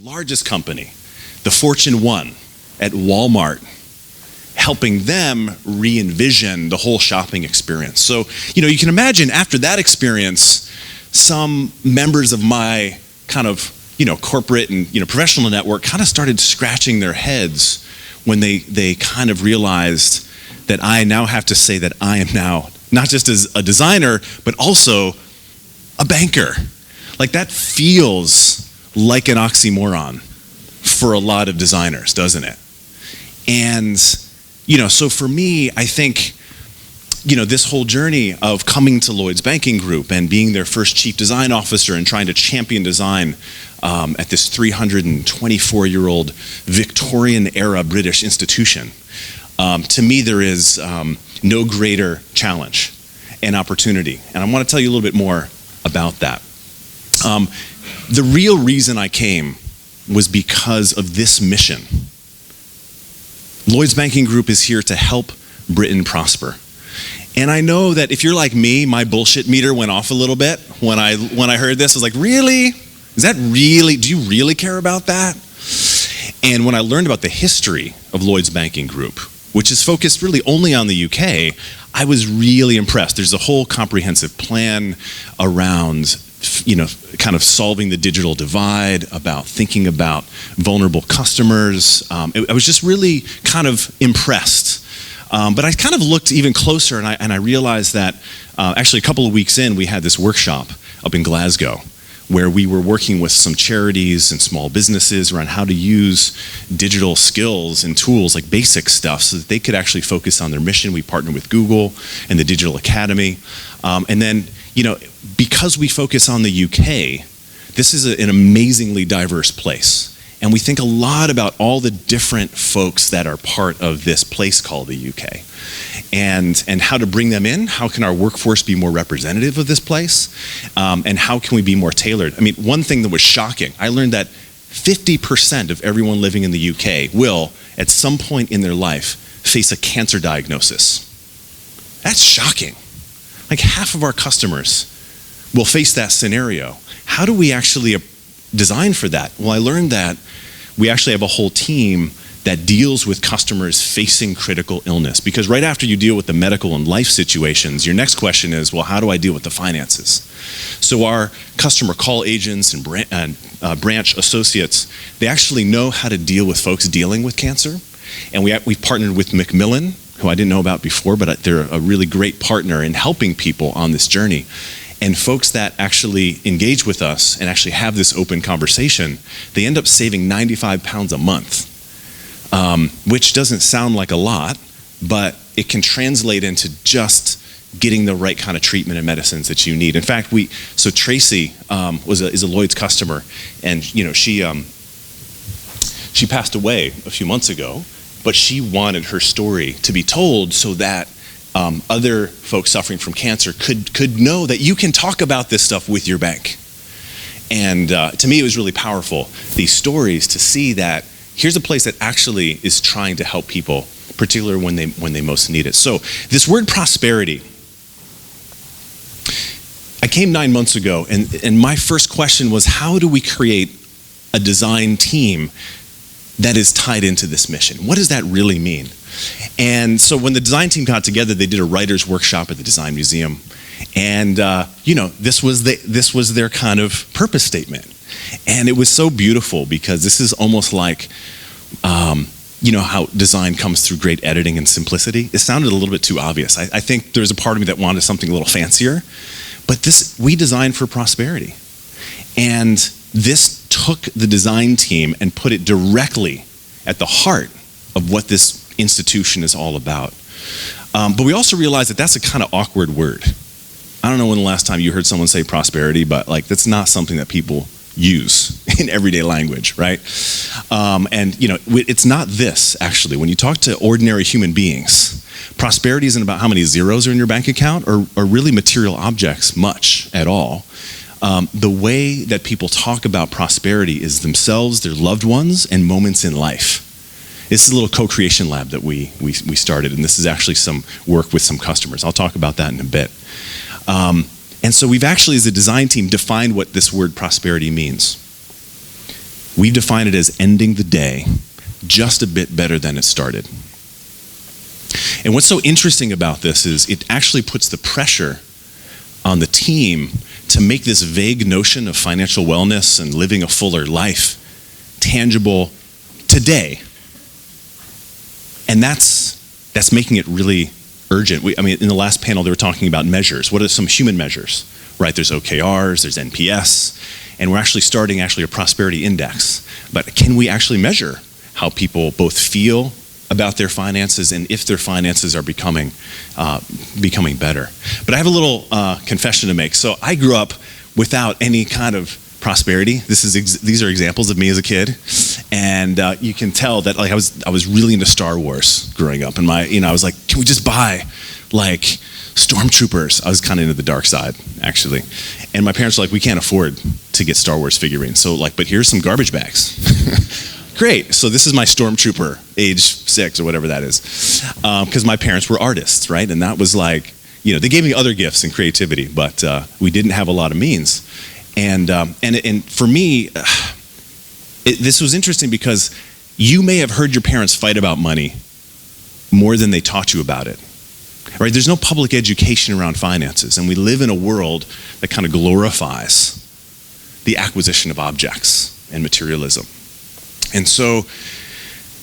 largest company, the Fortune 1 at Walmart, helping them re-envision the whole shopping experience. So, you can imagine after that experience, some members of my kind of, corporate and, professional network kind of started scratching their heads when they kind of realized that I now have to say that I am now not just as a designer, but also a banker. Like, that feels like an oxymoron for a lot of designers, doesn't it? And, so for me, I think, this whole journey of coming to Lloyds Banking Group and being their first chief design officer and trying to champion design at this 324-year-old Victorian-era British institution, to me, there is no greater challenge and opportunity. And I want to tell you a little bit more about that. The real reason I came was because of this mission. Lloyds Banking Group is here to help Britain prosper. And I know that if you're like me, my bullshit meter went off a little bit when I heard this. I was like, really? Do you really care about that? And when I learned about the history of Lloyds Banking Group, which is focused really only on the UK, I was really impressed. There's a whole comprehensive plan around, kind of solving the digital divide, about thinking about vulnerable customers. I was just really kind of impressed. But I kind of looked even closer, and I realized that actually a couple of weeks in, we had this workshop up in Glasgow where we were working with some charities and small businesses around how to use digital skills and tools, like basic stuff, so that they could actually focus on their mission. We partnered with Google and the Digital Academy. And then, because we focus on the UK, this is an amazingly diverse place. And we think a lot about all the different folks that are part of this place called the UK, and how to bring them in. How can our workforce be more representative of this place? And how can we be more tailored? I mean, one thing that was shocking, I learned that 50% of everyone living in the UK will, at some point in their life, face a cancer diagnosis. That's shocking. Like, half of our customers will face that scenario. How do we actually design for that? Well, I learned that we actually have a whole team that deals with customers facing critical illness, because right after you deal with the medical and life situations, your next question is, well, how do I deal with the finances? So our customer call agents and branch associates, they actually know how to deal with folks dealing with cancer. And we've partnered with Macmillan, who I didn't know about before, but they're a really great partner in helping people on this journey. And folks that actually engage with us and actually have this open conversation, they end up saving 95 pounds a month, which doesn't sound like a lot, but it can translate into just getting the right kind of treatment and medicines that you need. In fact, so Tracy is a Lloyd's customer, and she passed away a few months ago, but she wanted her story to be told so that other folks suffering from cancer could know that you can talk about this stuff with your bank. And to me, it was really powerful, these stories, to see that here's a place that actually is trying to help people, particularly when they most need it. So this word prosperity, I came 9 months ago, and my first question was, how do we create a design team that is tied into this mission? What does that really mean? And so when the design team got together, they did a writer's workshop at the Design Museum. And, this was their kind of purpose statement. And it was so beautiful, because this is almost like, how design comes through great editing and simplicity. It sounded a little bit too obvious. I think there's a part of me that wanted something a little fancier. But we design for prosperity. And this took the design team and put it directly at the heart of what this institution is all about. But we also realized that that's a kind of awkward word. I don't know when the last time you heard someone say prosperity, but that's not something that people use in everyday language, right? It's not this, actually. When you talk to ordinary human beings, prosperity isn't about how many zeros are in your bank account or really material objects much at all. The way that people talk about prosperity is themselves, their loved ones, and moments in life. This is a little co-creation lab that we started, and this is actually some work with some customers. I'll talk about that in a bit. And so we've actually, as a design team, defined what this word prosperity means. We've defined it as ending the day just a bit better than it started. And what's so interesting about this is it actually puts the pressure on the team to make this vague notion of financial wellness and living a fuller life tangible today. And that's making it really urgent. In the last panel, they were talking about measures. What are some human measures, right? There's OKRs, there's NPS, and we're actually starting a prosperity index. But can we actually measure how people both feel about their finances and if their finances are becoming better? But I have a little confession to make. So I grew up without any kind of prosperity. These are examples of me as a kid, and you can tell that I was really into Star Wars growing up, and I was like, can we just buy like stormtroopers? I was kind of into the dark side actually, and my parents were like, we can't afford to get Star Wars figurines, so but here's some garbage bags. Great, so this is my stormtrooper, age 6 or whatever that is, because my parents were artists, right? And that was like, they gave me other gifts and creativity, but we didn't have a lot of means. And for me, this was interesting because you may have heard your parents fight about money more than they taught you about it, right? There's no public education around finances, and we live in a world that kind of glorifies the acquisition of objects and materialism. And so,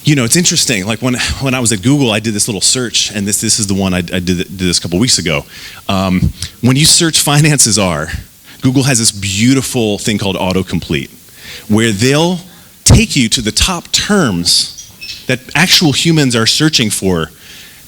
it's interesting. Like when I was at Google, I did this little search, and this is the one I did this a couple weeks ago. When you search finances are, Google has this beautiful thing called autocomplete, where they'll take you to the top terms that actual humans are searching for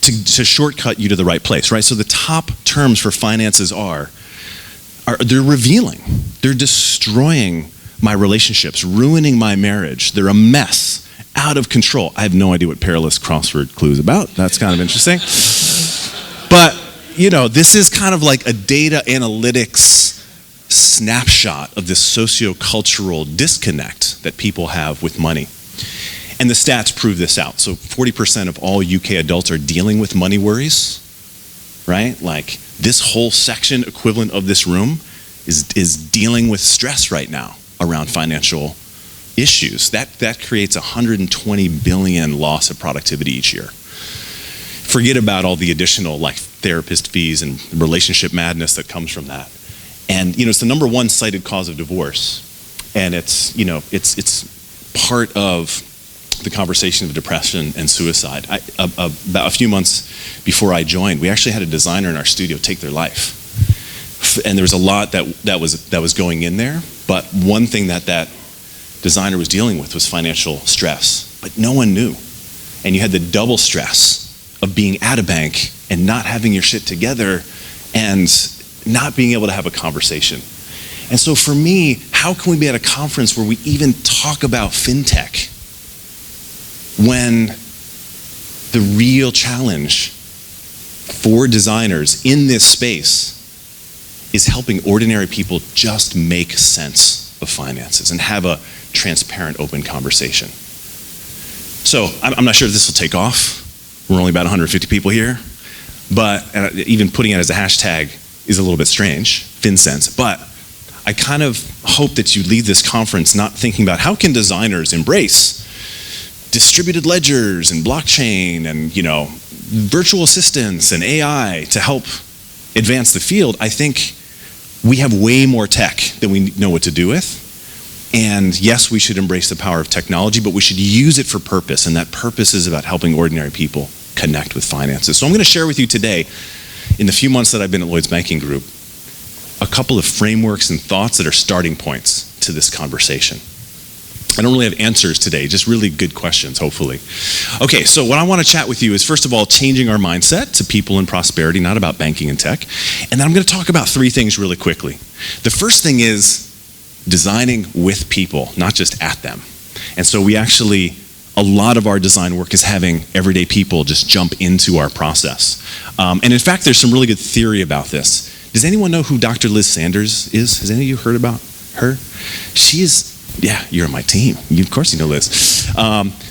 to shortcut you to the right place, right? So the top terms for finances they're revealing. They're destroying my relationships, ruining my marriage. They're a mess, out of control. I have no idea what perilous crossword clue is about. That's kind of interesting. But, this is kind of like a data analytics snapshot of this sociocultural disconnect that people have with money. And the stats prove this out. So 40% of all UK adults are dealing with money worries, right? Like this whole section equivalent of this room is dealing with stress right now around financial issues. That creates 120 billion loss of productivity each year. Forget about all the additional like therapist fees and relationship madness that comes from that. And it's the number one cited cause of divorce, and it's part of the conversation of depression and suicide. About a few months before I joined, we actually had a designer in our studio take their life, and there was a lot that was going in there. But one thing that designer was dealing with was financial stress, but no one knew, and you had the double stress of being at a bank and not having your shit together, and not being able to have a conversation. And so for me, how can we be at a conference where we even talk about FinTech when the real challenge for designers in this space is helping ordinary people just make sense of finances and have a transparent, open conversation? So I'm not sure if this will take off. We're only about 150 people here, but even putting it as a hashtag is a little bit strange, Finsense. But I kind of hope that you leave this conference not thinking about how can designers embrace distributed ledgers and blockchain and virtual assistants and AI to help advance the field. I think we have way more tech than we know what to do with. And yes, we should embrace the power of technology, but we should use it for purpose, and that purpose is about helping ordinary people connect with finances. So I'm going to share with you today, in the few months that I've been at Lloyds Banking Group, a couple of frameworks and thoughts that are starting points to this conversation. I don't really have answers today, just really good questions, hopefully. Okay, so what I want to chat with you is, first of all, changing our mindset to people in prosperity, not about banking and tech. And then I'm going to talk about 3 things really quickly. The first thing is designing with people, not just at them. And so a lot of our design work is having everyday people just jump into our process. And in fact, there's some really good theory about this. Does anyone know who Dr. Liz Sanders is? Has any of you heard about her? She is, yeah, you're on my team. Of course you know Liz.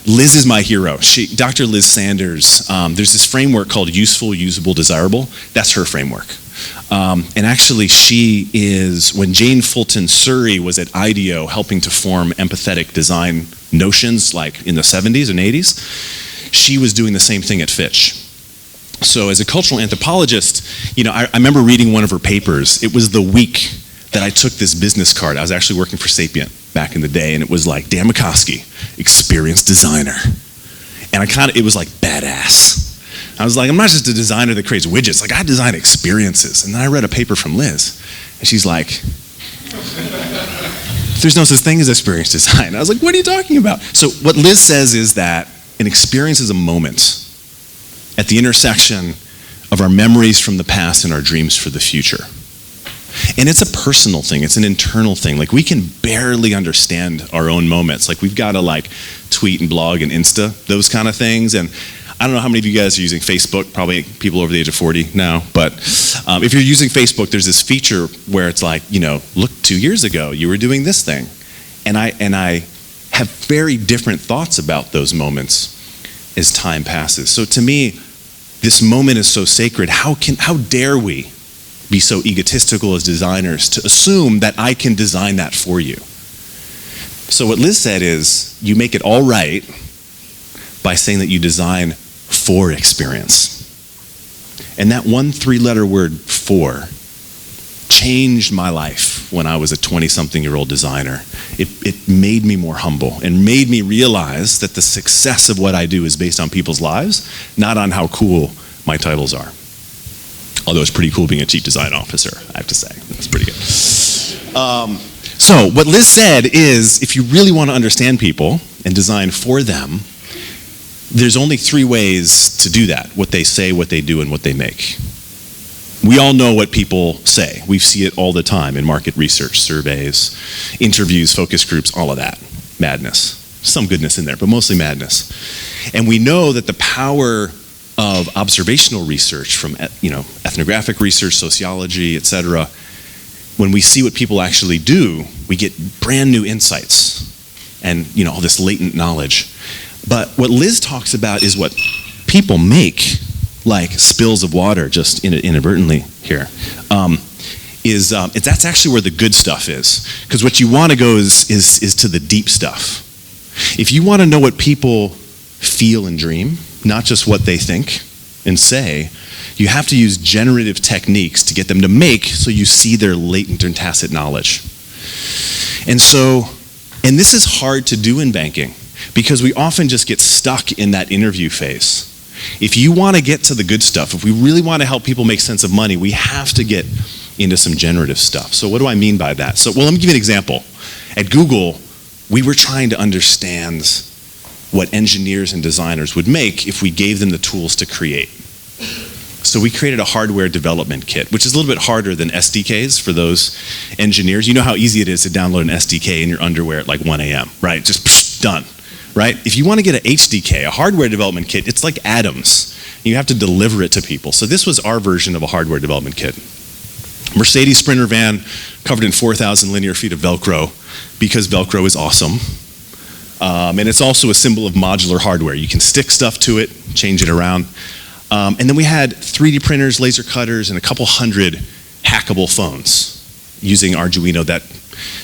Liz is my hero. Dr. Liz Sanders, there's this framework called useful, usable, desirable. That's her framework. And actually she is, when Jane Fulton Surrey was at IDEO helping to form empathetic design notions like in the 70s and 80s, she was doing the same thing at Fitch. So as a cultural anthropologist, I remember reading one of her papers. It was the week that I took this business card. I was actually working for Sapient back in the day, and it was like, Dan Makoski, experienced designer. And it was like badass. I was like, I'm not just a designer that creates widgets. Like, I design experiences. And then I read a paper from Liz, and she's like, there's no such thing as experience design. I was like, what are you talking about? So what Liz says is that an experience is a moment at the intersection of our memories from the past and our dreams for the future. And it's a personal thing. It's an internal thing. Like, we can barely understand our own moments. Like, we've got to tweet and blog and Insta, those kind of things. And I don't know how many of you guys are using Facebook, probably people over the age of 40 now, but if you're using Facebook, there's this feature where it's like, look, 2 years ago, you were doing this thing. And I have very different thoughts about those moments as time passes. So to me, this moment is so sacred. How dare we be so egotistical as designers to assume that I can design that for you? So what Liz said is, you make it all right by saying that you design for experience. And that 1 3-letter word, for, changed my life when I was a 20-something-year-old designer. It made me more humble and made me realize that the success of what I do is based on people's lives, not on how cool my titles are. Although it's pretty cool being a chief design officer, I have to say. That's pretty good. So what Liz said is, if you really want to understand people and design for them, there's only 3 ways to do that: what they say, what they do, and what they make. We all know what people say. We see it all the time in market research, surveys, interviews, focus groups, all of that. Madness. Some goodness in there, but mostly madness. And we know that the power of observational research from ethnographic research, sociology, etc., when we see what people actually do, we get brand new insights and all this latent knowledge. But what Liz talks about is what people make, like spills of water, just inadvertently here, that's actually where the good stuff is. Because what you want to go is to the deep stuff. If you want to know what people feel and dream, not just what they think and say, you have to use generative techniques to get them to make, so you see their latent and tacit knowledge. And this is hard to do in banking, because we often just get stuck in that interview phase. If you want to get to the good stuff, if we really want to help people make sense of money, we have to get into some generative stuff. So what do I mean by that? So, let me give you an example. At Google, we were trying to understand what engineers and designers would make if we gave them the tools to create. So we created a hardware development kit, which is a little bit harder than SDKs for those engineers. You know how easy it is to download an SDK in your underwear at like 1 a.m., right? Just done, right? If you want to get an HDK, a hardware development kit, it's like atoms. You have to deliver it to people. So this was our version of a hardware development kit. Mercedes Sprinter van covered in 4,000 linear feet of Velcro, because Velcro is awesome. And it's also a symbol of modular hardware. You can stick stuff to it, change it around. And then we had 3D printers, laser cutters, and a couple hundred hackable phones using Arduino that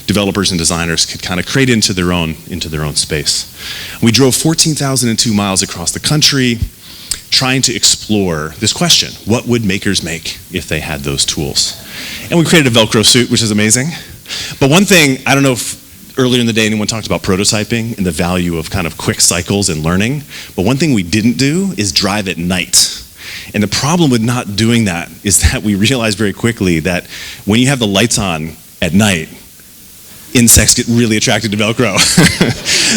developers and designers could kind of create into their own space. We drove 14,002 miles across the country trying to explore this question: what would makers make if they had those tools? And we created a Velcro suit, which is amazing. But one thing, I don't know if earlier in the day anyone talked about prototyping and the value of kind of quick cycles and learning, but one thing we didn't do is drive at night. And the problem with not doing that is that we realized very quickly that when you have the lights on at night, insects get really attracted to Velcro.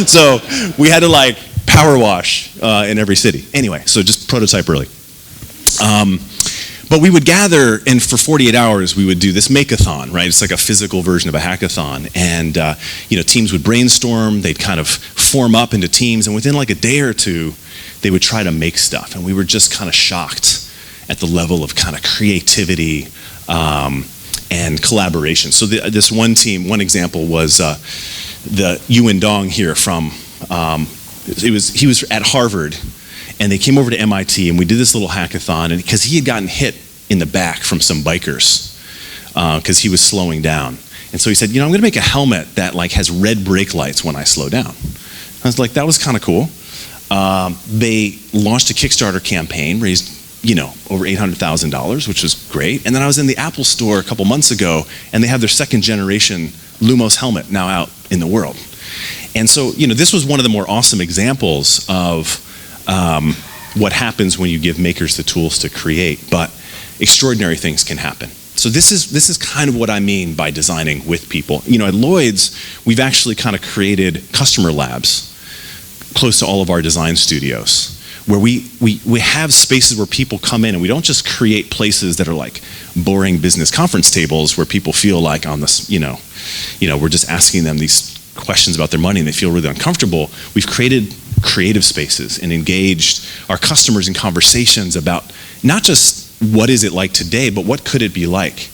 So we had to power wash in every city. Anyway, so just prototype early. But we would gather, and for 48 hours we would do this make-a-thon, right? It's like a physical version of a hackathon. And teams would brainstorm, they'd kind of form up into teams, and within like a day or two, they would try to make stuff. And we were just kind of shocked at the level of kind of creativity and collaboration. So this one team, one example was the Yuan Dong here from, he was at Harvard, and they came over to MIT, and we did this little hackathon, and because he had gotten hit in the back from some bikers because he was slowing down. And so he said, I'm going to make a helmet that like has red brake lights when I slow down. I was like, that was kind of cool. They launched a Kickstarter campaign, raised over $800,000, which was great. And then I was in the Apple store a couple months ago, and they have their second generation Lumos helmet now out in the world. And so, this was one of the more awesome examples of what happens when you give makers the tools to create, but extraordinary things can happen. So this is kind of what I mean by designing with people. At Lloyds, we've actually kind of created customer labs close to all of our design studios, where we have spaces where people come in, and we don't just create places that are like boring business conference tables where people feel like on this, we're just asking them these questions about their money and they feel really uncomfortable. We've created creative spaces and engaged our customers in conversations about not just what is it like today, but what could it be like?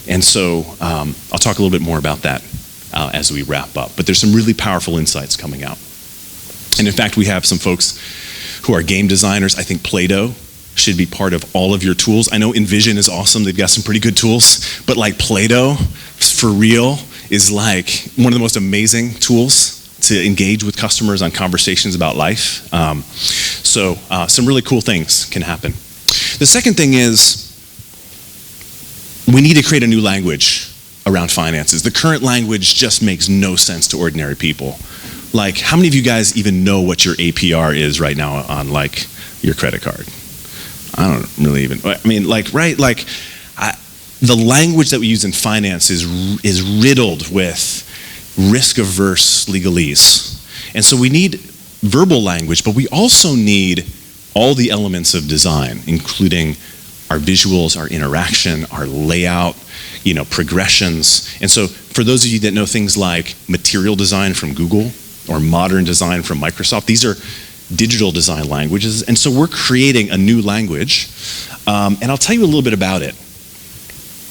And so I'll talk a little bit more about that as we wrap up. But there's some really powerful insights coming out. And in fact, we have some folks who are game designers. I think Play-Doh should be part of all of your tools. I know Envision is awesome. They've got some pretty good tools. But like Play-Doh, for real, is like one of the most amazing tools to engage with customers on conversations about life. So some really cool things can happen. The second thing is we need to create a new language around finances. The current language just makes no sense to ordinary people. Like, how many of you guys even know what your APR is right now on like your credit card? I don't really even, right? Like, the language that we use in finance is riddled with risk-averse legalese. And so we need verbal language, but we also need all the elements of design, including our visuals, our interaction, our layout, progressions. And so for those of you that know things like material design from Google or modern design from Microsoft, these are digital design languages. And so we're creating a new language. And I'll tell you a little bit about it.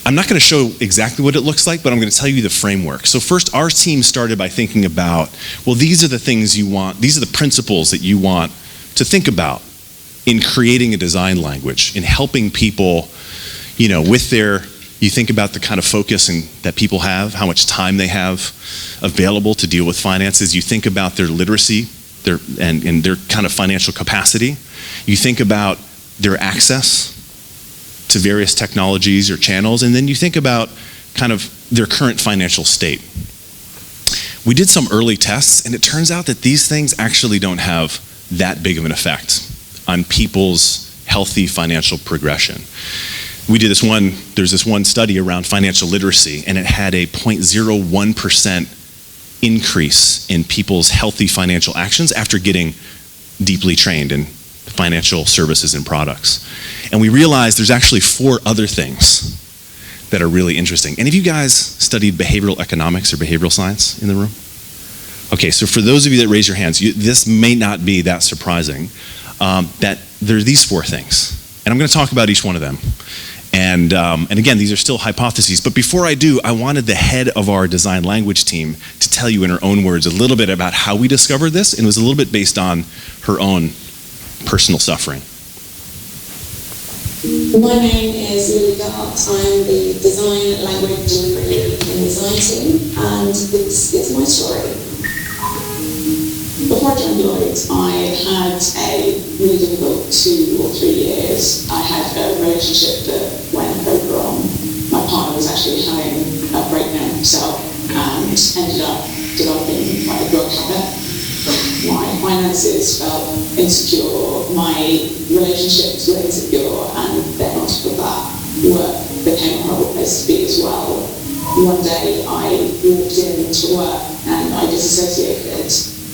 I'm not going to show exactly what it looks like, but I'm going to tell you the framework. So first, our team started by thinking about, well, these are the things you want, these are the principles that you want to think about in creating a design language, in helping people, you think about the kind of focus that people have, how much time they have available to deal with finances. You think about their literacy, and their kind of financial capacity. You think about their access to various technologies or channels, and then you think about kind of their current financial state. We did some early tests, and it turns out that these things actually don't have that big of an effect on people's healthy financial progression. We did there's this one study around financial literacy, and it had a 0.01% increase in people's healthy financial actions after getting deeply trained in financial services and products. And we realized there's actually 4 other things that are really interesting. Any of you guys studied behavioral economics or behavioral science in the room? Okay, so for those of you that raise your hands, this may not be that surprising, that there are these 4 things. And I'm going to talk about each one of them. And again, these are still hypotheses. But before I do, I wanted the head of our design language team to tell you in her own words a little bit about how we discovered this, and it was a little bit based on her own personal suffering. My name is Lily Gart. I'm the design language delivery and design team, and this is my story. Before I joined Lloyds, I had a really difficult 2 or 3 years. I had a relationship that went very wrong. My partner was actually having a breakdown himself and ended up developing quite a drug habit. My finances felt insecure, my relationships were insecure, and then on top of that, work became a horrible place to be as well. One day I walked into work and I disassociated.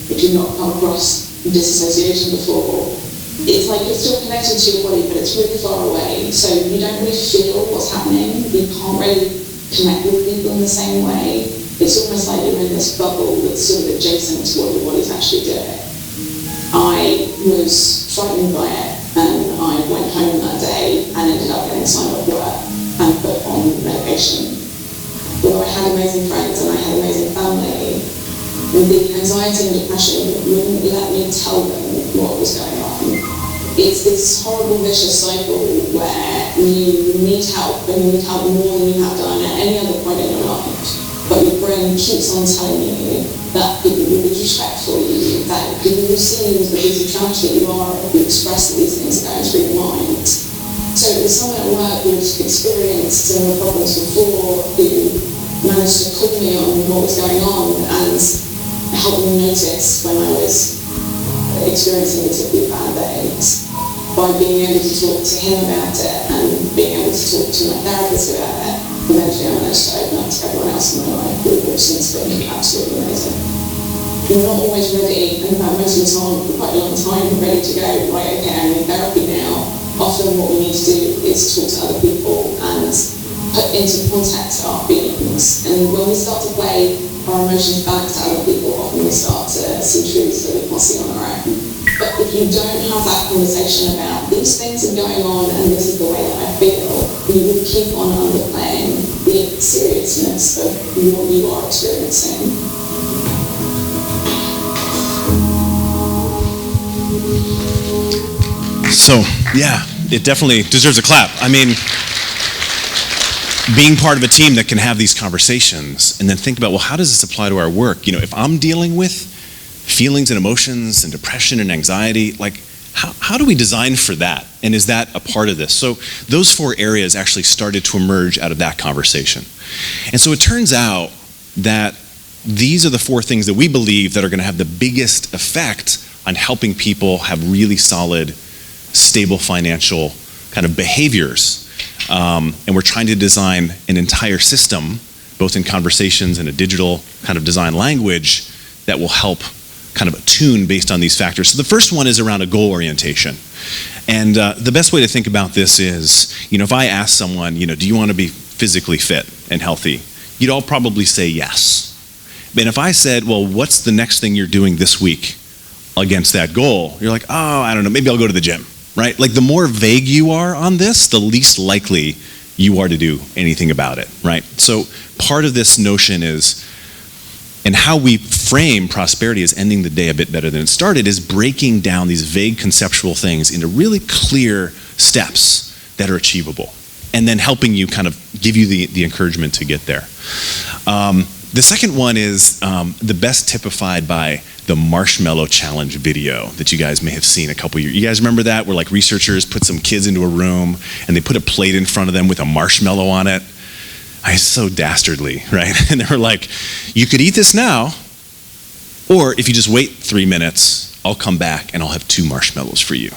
If you've not come across disassociation before, it's like you're still connected to your body, but it's really far away, so you don't really feel what's happening. You can't really connect with people in the same way. It's almost like you're in this bubble that's sort of adjacent to what your body's actually doing. I was frightened by it, and I went home that day and ended up getting signed off work and put on medication. Although I had amazing friends and I had amazing family, the anxiety and depression wouldn't let me tell them what was going on. It's this horrible vicious cycle point where you need help, and you need help more than you have done at any other point in your life, but your brain keeps on telling you that people will be respectful of you, that people will see you as the piece of trash that you are if you express that these things are going through your mind. So it was someone at work who had experienced similar problems before, who managed to call me on what was going on and help me notice when I was experiencing particularly bad days, by being able to talk to him about it and being able to talk to my therapist about it. Eventually I managed to open up to everyone else in my life, which has been absolutely amazing. We're not always ready, and in fact most of the time, for quite a long time, ready to go, right, okay, I'm in therapy now. Often what we need to do is talk to other people and put into context our feelings. And when we start to play our emotions back to other people, often we start to see truths that we can't see on our own. But if you don't have that conversation about these things are going on and this is the way that I feel, you will keep on underplaying the seriousness of what you are experiencing. So, yeah, it definitely deserves a clap. I mean, being part of a team that can have these conversations and then think about, well, how does this apply to our work? You know, if I'm dealing with feelings and emotions and depression and anxiety, like, how do we design for that? And is that a part of this? So those 4 areas actually started to emerge out of that conversation. And so it turns out that these are the 4 things that we believe that are going to have the biggest effect on helping people have really solid, stable financial kind of behaviors. And we're trying to design an entire system, both in conversations and a digital kind of design language, that will help kind of attune based on these factors. So the first one is around a goal orientation. And the best way to think about this is, you know, if I ask someone, you know, do you want to be physically fit and healthy? You'd all probably say yes. And if I said, well, what's the next thing you're doing this week against that goal? You're like, oh, I don't know, maybe I'll go to the gym, right? Like the more vague you are on this, the least likely you are to do anything about it, right? So part of this notion is, and how we frame prosperity as ending the day a bit better than it started, is breaking down these vague conceptual things into really clear steps that are achievable, and then helping you kind of give you the encouragement to get there. The second one is the best typified by the Marshmallow Challenge video that you guys may have seen a couple years. You guys remember that, where like researchers put some kids into a room and they put a plate in front of them with a marshmallow on it? It's so dastardly, right? And they were like, you could eat this now, or if you just wait 3 minutes, I'll come back and I'll have 2 marshmallows for you.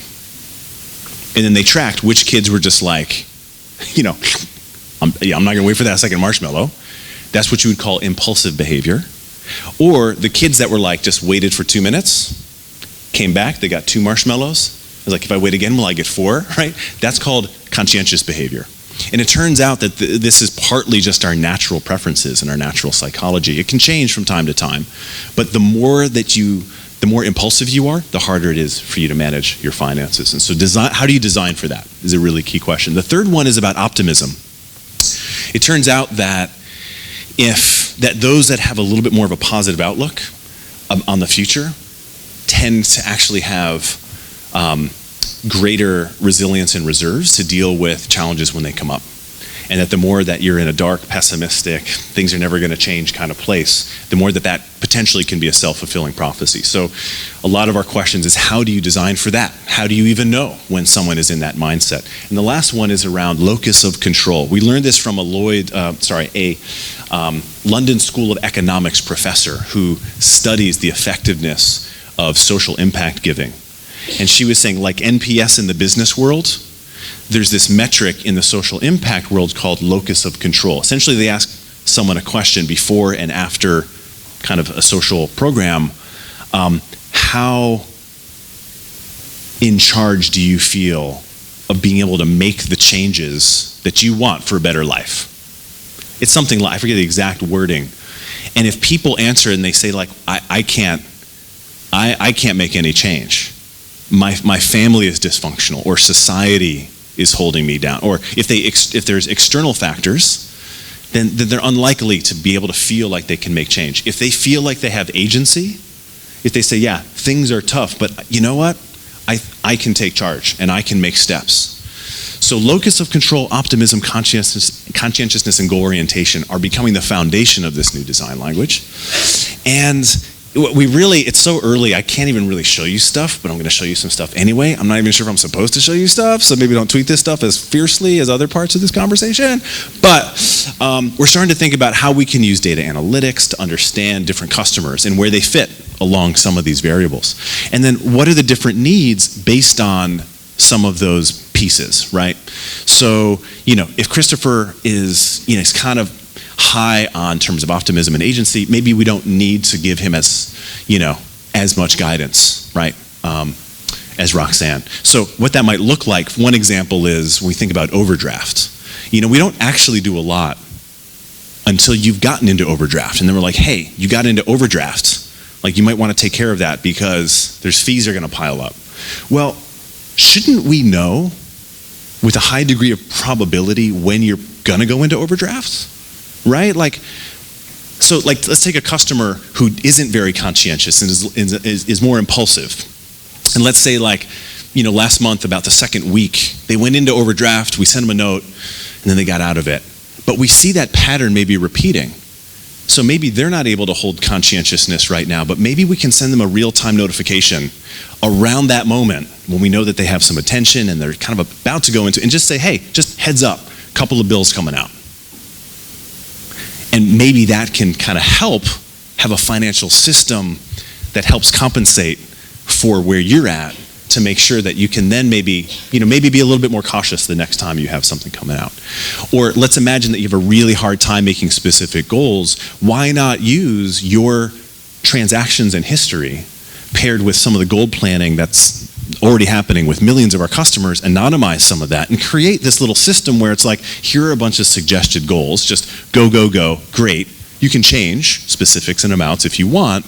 And then they tracked which kids were just like, you know, I'm not gonna wait for that second marshmallow. That's what you would call impulsive behavior. Or the kids that were like, just waited for 2 minutes, came back, they got 2 marshmallows. I was like, if I wait again, will I get 4, right? That's called conscientious behavior. And it turns out that this is partly just our natural preferences and our natural psychology. It can change from time to time, but the more impulsive you are, the harder it is for you to manage your finances. And so how do you design for that is a really key question. The third one is about optimism. It turns out that those that have a little bit more of a positive outlook on the future tend to actually have greater resilience and reserves to deal with challenges when they come up. And that the more that you're in a dark, pessimistic, things are never going to change kind of place, the more that potentially can be a self-fulfilling prophecy. So a lot of our questions is, how do you design for that? How do you even know when someone is in that mindset? And the last one is around locus of control. We learned this from a London School of Economics professor who studies the effectiveness of social impact giving. And she was saying, like NPS in the business world, there's this metric in the social impact world called locus of control. Essentially, they ask someone a question before and after kind of a social program. How in charge do you feel of being able to make the changes that you want for a better life? It's something like, I forget the exact wording. And if people answer and they say like, I can't make any change. My family is dysfunctional, or society is holding me down, or if there's external factors, then they're unlikely to be able to feel like they can make change. If they feel like they have agency, if they say, yeah, things are tough, but you know what? I can take charge and I can make steps. So locus of control, optimism, conscientiousness, and goal orientation are becoming the foundation of this new design language. And it's so early, I can't even really show you stuff, but I'm gonna show you some stuff anyway. I'm not even sure if I'm supposed to show you stuff, so maybe don't tweet this stuff as fiercely as other parts of this conversation. But we're starting to think about how we can use data analytics to understand different customers and where they fit along some of these variables. And then what are the different needs based on some of those pieces, right? So, if Christopher is, he's kind of high on terms of optimism and agency, maybe we don't need to give him as much guidance, right, as Roxanne. So what that might look like, one example is when we think about overdraft. We don't actually do a lot until you've gotten into overdraft. And then we're like, hey, you got into overdraft. Like, you might want to take care of that because there's fees are going to pile up. Well, shouldn't we know with a high degree of probability when you're going to go into overdraft? Right? So let's take a customer who isn't very conscientious and is more impulsive. And let's say last month, about the second week, they went into overdraft, we sent them a note, and then they got out of it. But we see that pattern maybe repeating. So maybe they're not able to hold conscientiousness right now, but maybe we can send them a real-time notification around that moment when we know that they have some attention and they're kind of about to go into, and just say, hey, just heads up, a couple of bills coming out. And maybe that can kind of help have a financial system that helps compensate for where you're at to make sure that you can then maybe be a little bit more cautious the next time you have something coming out. Or let's imagine that you have a really hard time making specific goals. Why not use your transactions and history paired with some of the goal planning that's already happening with millions of our customers, anonymize some of that, and create this little system where it's like, here are a bunch of suggested goals, just go, go, go, great. You can change specifics and amounts if you want,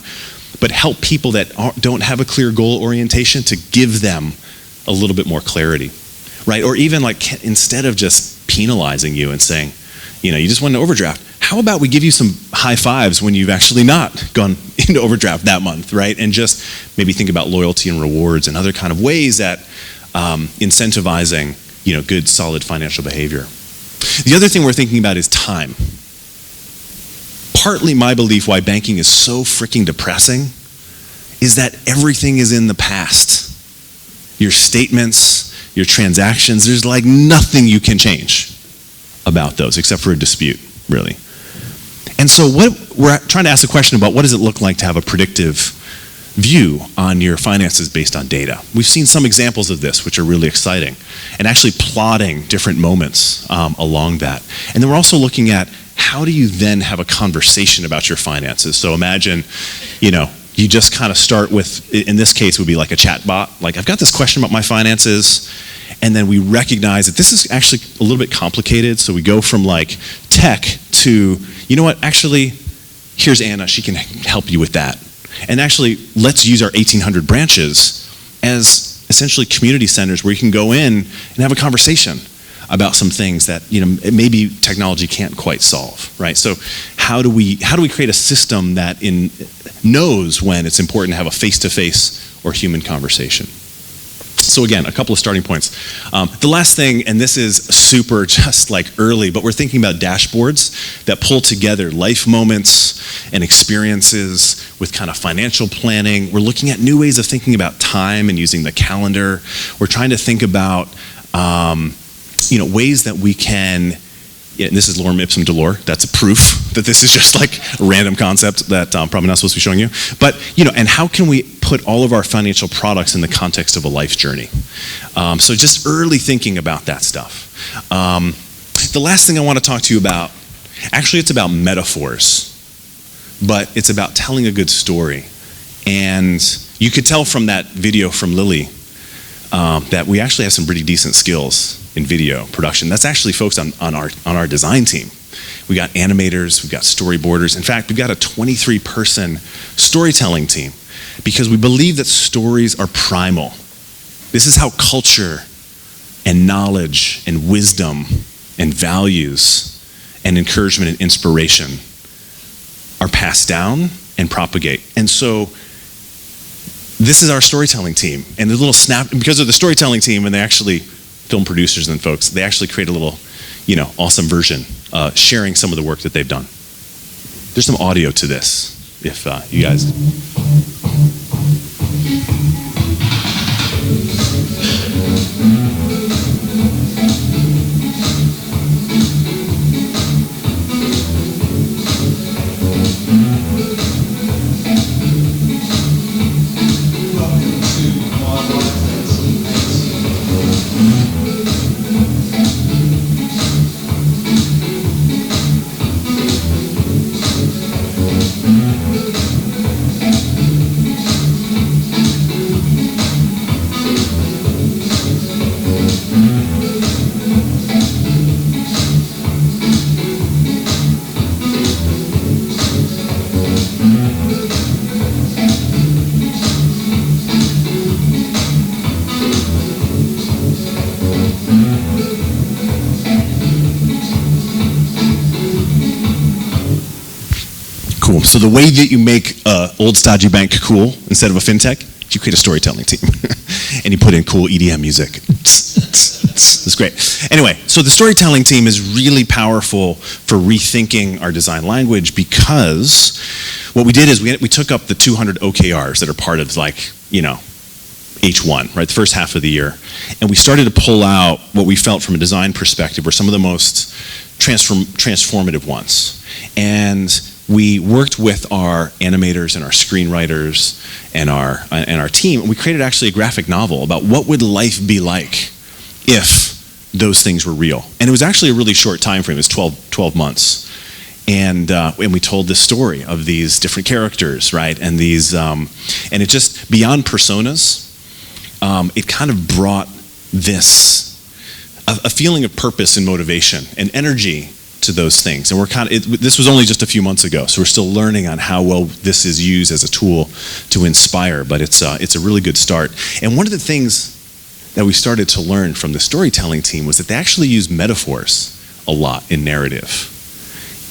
but help people that don't have a clear goal orientation to give them a little bit more clarity, right? Or even instead of just penalizing you and saying, you just went into overdraft, how about we give you some high fives when you've actually not gone into overdraft that month, right? And just maybe think about loyalty and rewards and other kind of ways that incentivizing, good, solid financial behavior. The other thing we're thinking about is time. Partly my belief why banking is so freaking depressing is that everything is in the past. Your statements, your transactions, there's nothing you can change about those except for a dispute, really. And so we're trying to ask the question about what does it look like to have a predictive view on your finances based on data. We've seen some examples of this, which are really exciting, and actually plotting different moments along that. And then we're also looking at how do you then have a conversation about your finances? So imagine, you just kind of start with, in this case, would be like a chat bot. I've got this question about my finances, and then we recognize that this is actually a little bit complicated, so we go from tech to, actually, here's Anna, she can help you with that. And actually, let's use our 1,800 branches as essentially community centers where you can go in and have a conversation about some things that maybe technology can't quite solve, right? So how do we create a system that knows when it's important to have a face-to-face or human conversation? So again, a couple of starting points. The last thing, and this is super just early, but we're thinking about dashboards that pull together life moments and experiences with kind of financial planning. We're looking at new ways of thinking about time and using the calendar. We're trying to think about ways that we can, and this is lorem ipsum dolor, that's a proof that this is just a random concept that I'm probably not supposed to be showing you. But, and how can we put all of our financial products in the context of a life journey? So just early thinking about that stuff. The last thing I want to talk to you about, actually it's about metaphors, but it's about telling a good story. And you could tell from that video from Lily that we actually have some pretty decent skills in video production. That's actually folks on our design team. We got animators, we've got storyboarders. In fact, we've got a 23-person storytelling team because we believe that stories are primal. This is how culture and knowledge and wisdom and values and encouragement and inspiration are passed down and propagate. And so this is our storytelling team. And the little snap, because of the storytelling team, and they film producers and folks, they actually create a little, awesome version, sharing some of the work that they've done. There's some audio to this, if you guys. So the way that you make old stodgy bank cool instead of a FinTech, you create a storytelling team. And you put in cool EDM music. It's great. Anyway, so the storytelling team is really powerful for rethinking our design language, because what we did is we took up the 200 OKRs that are part of H1, right, the first half of the year, and we started to pull out what we felt from a design perspective were some of the most transformative ones. And we worked with our animators and our screenwriters and our team, and we created actually a graphic novel about what would life be like if those things were real. And it was actually a really short time frame. It was 12 months. And we told this story of these different characters, right? And these, and it just, beyond personas, it kind of brought this, a feeling of purpose and motivation and energy to those things. And we're this was only just a few months ago, so we're still learning on how well this is used as a tool to inspire, but it's a really good start. And one of the things that we started to learn from the storytelling team was that they actually use metaphors a lot in narrative.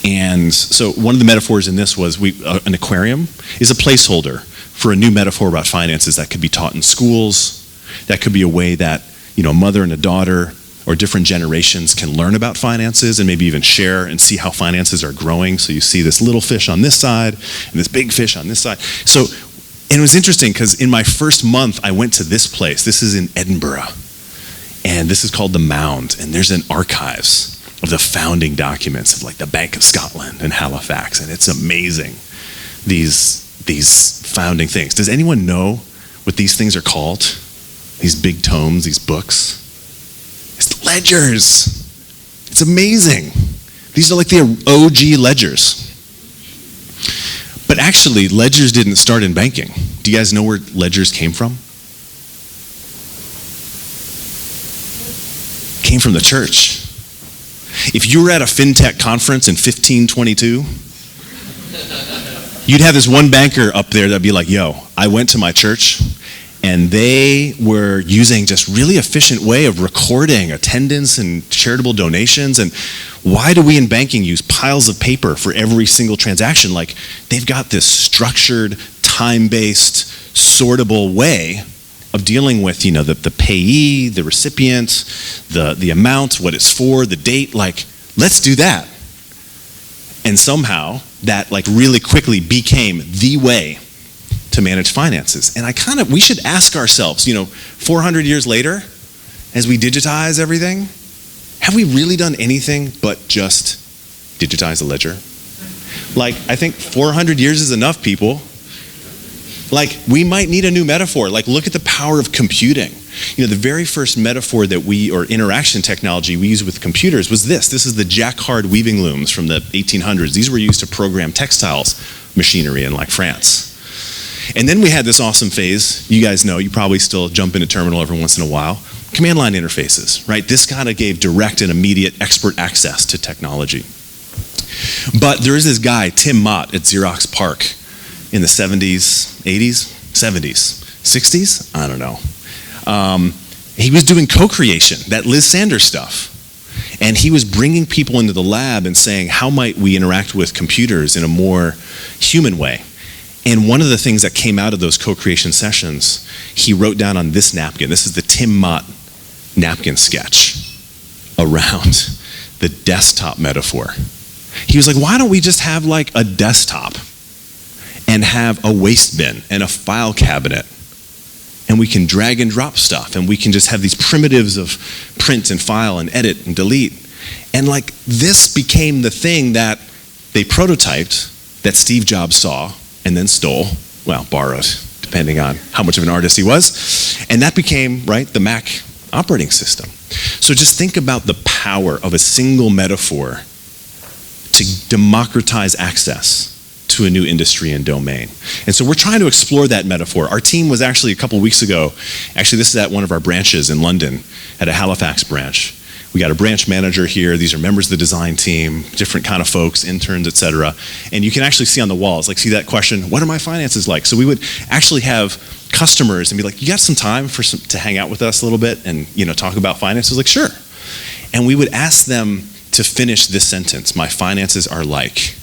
And so one of the metaphors in this was an aquarium is a placeholder for a new metaphor about finances that could be taught in schools. That could be a way that a mother and a daughter or different generations can learn about finances and maybe even share and see how finances are growing. So you see this little fish on this side and this big fish on this side. So, and it was interesting because in my first month, I went to this place. This is in Edinburgh. And this is called the Mound. And there's an archives of the founding documents of the Bank of Scotland and Halifax. And it's amazing, these founding things. Does anyone know what these things are called? These big tomes, these books? It's ledgers. It's amazing. These are like the OG ledgers. But actually, ledgers didn't start in banking. Do you guys know where ledgers came from? Came from the church. If you were at a FinTech conference in 1522, you'd have this one banker up there that'd be like, yo, I went to my church, and they were using just really efficient way of recording attendance and charitable donations. And why do we in banking use piles of paper for every single transaction? They've got this structured, time-based, sortable way of dealing with, the payee, the recipient, the amount, what it's for, the date. Let's do that. And somehow that really quickly became the way to manage finances. And we should ask ourselves, 400 years later, as we digitize everything, have we really done anything but just digitize a ledger? I think 400 years is enough, people. We might need a new metaphor. Look at the power of computing. The very first metaphor that or interaction technology we use with computers was this. This is the jacquard weaving looms from the 1800s. These were used to program textiles machinery in France. And then we had this awesome phase, you guys know, you probably still jump into terminal every once in a while, command line interfaces, right? This kind of gave direct and immediate expert access to technology. But there is this guy, Tim Mott at Xerox PARC in the 70s, 80s, 70s, 60s? I don't know. He was doing co-creation, that Liz Sanders stuff. And he was bringing people into the lab and saying, how might we interact with computers in a more human way? And one of the things that came out of those co-creation sessions, he wrote down on this napkin. This is the Tim Mott napkin sketch around the desktop metaphor. He was like, why don't we just have like a desktop and have a waste bin and a file cabinet, and we can drag and drop stuff, and we can just have these primitives of print and file and edit and delete. And like this became the thing that they prototyped, that Steve Jobs saw and then stole, well, borrowed, depending on how much of an artist he was. And that became, right, the Mac operating system. So just think about the power of a single metaphor to democratize access to a new industry and domain. And so we're trying to explore that metaphor. Our team was actually a couple weeks ago, actually this is at one of our branches in London, at a Halifax branch. We got a branch manager here. These are members of the design team, different kind of folks, interns, et cetera. And you can actually see on the walls, like see that question, what are my finances like? So we would actually have customers and be like, you got some time to hang out with us a little bit and talk about finances? Like, sure. And we would ask them to finish this sentence, my finances are like.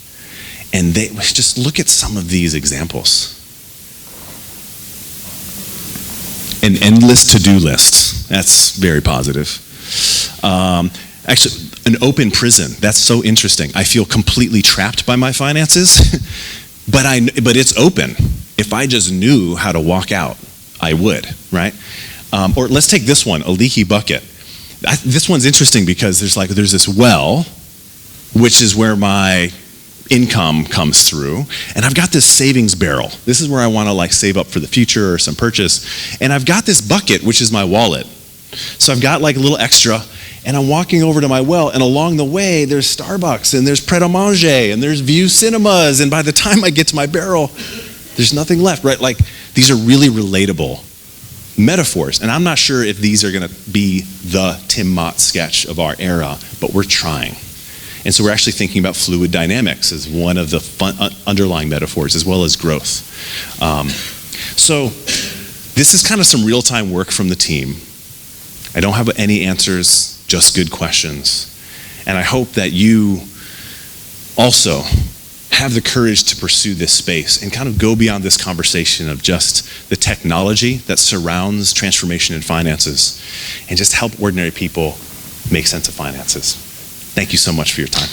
And they just look at some of these examples. An endless to-do list. That's very positive. Actually, an open prison. That's so interesting. I feel completely trapped by my finances, but it's open. If I just knew how to walk out, I would, right? Or let's take this one, a leaky bucket. This one's interesting because there's this well, which is where my income comes through, and I've got this savings barrel. This is where I want to save up for the future or some purchase, and I've got this bucket, which is my wallet. So I've got a little extra, and I'm walking over to my well, and along the way there's Starbucks and there's Pret a Manger and there's View Cinemas, and by the time I get to my barrel, there's nothing left, right? These are really relatable metaphors, and I'm not sure if these are going to be the Tim Mott sketch of our era, but we're trying. And so we're actually thinking about fluid dynamics as one of the underlying metaphors, as well as growth. So this is kind of some real-time work from the team. I don't have any answers, just good questions. And I hope that you also have the courage to pursue this space and kind of go beyond this conversation of just the technology that surrounds transformation in finances and just help ordinary people make sense of finances. Thank you so much for your time.